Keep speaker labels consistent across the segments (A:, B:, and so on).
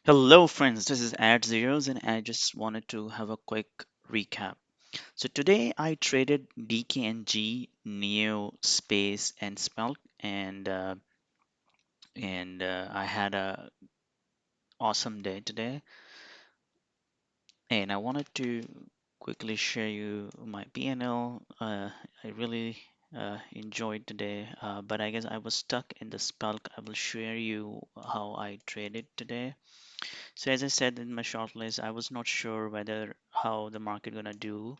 A: Hello, friends. This is Ad Zeros, and I just wanted to have a quick recap. So today I traded DKNG, Neo, Space, and Spelk, and I had a awesome day today. And I wanted to quickly share you my P&L. I really enjoyed today, but I guess I was stuck in the Spelk. I will share you how I traded today. So as I said in my short list, I was not sure whether how the market gonna do.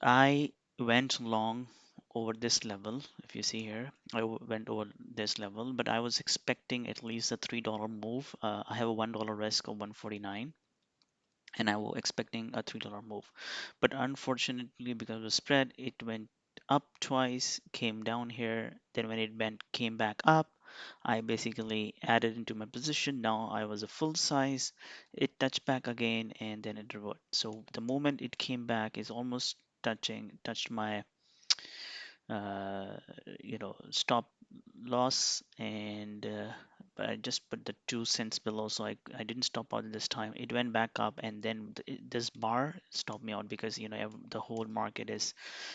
A: I went long over this level. If you see here, went over this level, but I was expecting at least a $3 move. I have a $1 risk of 149, and I was expecting a $3 move. But unfortunately, because of the spread, it went up twice, came down here. Then when it went came back up, I basically added into my position. Now I was a full size. It touched back again, and then it reverted. So the moment it came back is almost touched my uh, stop loss, and but I just put the 2 cents below, so I didn't stop out this time. It went back up, and then this bar stopped me out because the whole market is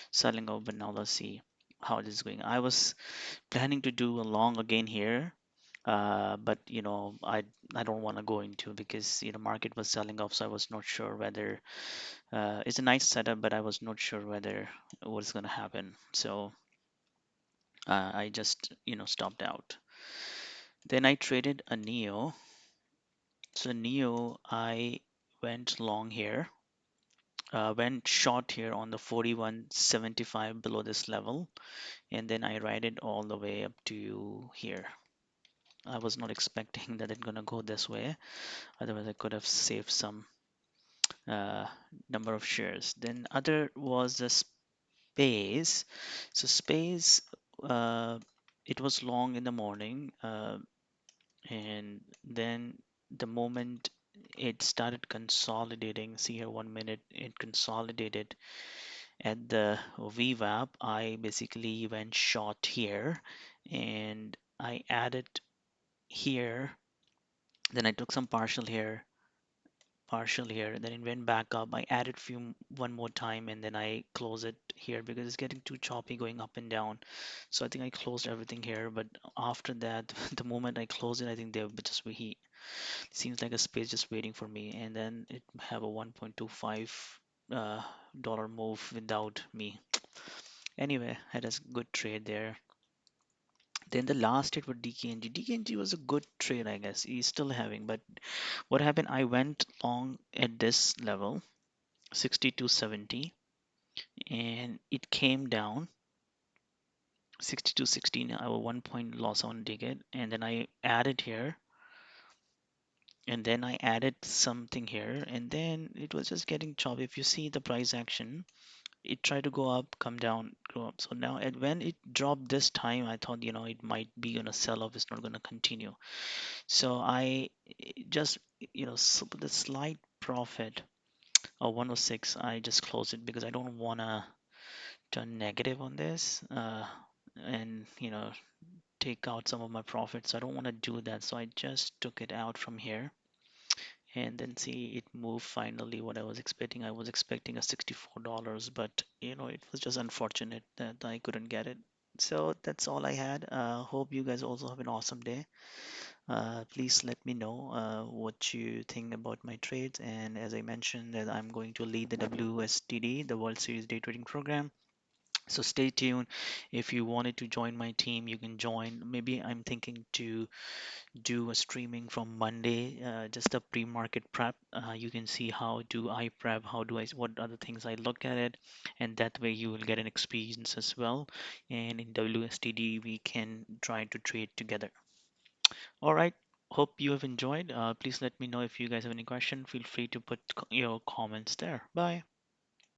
A: selling over. Now let's see how this is going. I was planning to do a long again here, but I don't want to go into because market was selling off, so I was not sure whether it's a nice setup, but I was not sure whether what's going to happen. So I just stopped out. Then I traded a Neo. So Neo, I went long here, went short here on the 41.75 below this level, and then I ride it all the way up to here. I was not expecting that it's gonna go this way. Otherwise, I could have saved some uh, number of shares. Then other was the Space. So Space, uh, it was long in the morning. And then the moment it started consolidating, see here 1 minute, it consolidated at the VWAP. I basically went short here and I added here, then I took some partial here, then it went back up. I added one more time, and then I close it here because it's getting too choppy going up and down. So I think I closed everything here, but after that the moment I close it, I think they'll just he seems like a space just waiting for me, and then it have a 1.25 uh, dollar move without me. Anyway, had a good trade there. Then the last trade for DKNG. DKNG was a good trade, I guess. He's still having, but what happened? I went long at this level, 62.70, and it came down 62.16. I have a 1 point loss on ticket, and then I added here, and then I added something here, and then it was just getting choppy. If you see the price action, it tried to go up, come down, go up. So now when it dropped this time, I thought it might be gonna sell off. It's not gonna continue. So I just with a slight profit of 106, I just closed it because I don't wanna turn negative on this, and take out some of my profits. I don't want to do that, so I just took it out from here, and then see it move finally what I was expecting. I was expecting a $64, but it was just unfortunate that I couldn't get it. So that's all I had. Hope you guys also have an awesome day. Please let me know what you think about my trades, and as I mentioned that I'm going to lead the WSDT, the World Series Day Trading Program. So stay tuned. If you wanted to join my team, you can join. Maybe I'm thinking to do a streaming from Monday, just a pre-market prep. You can see how do I prep, how do I, what other things I look at it, and that way you will get an experience as well. And in WSTD, we can try to trade together. All right. Hope you have enjoyed. Please let me know if you guys have any question. Feel free to put your comments there. Bye.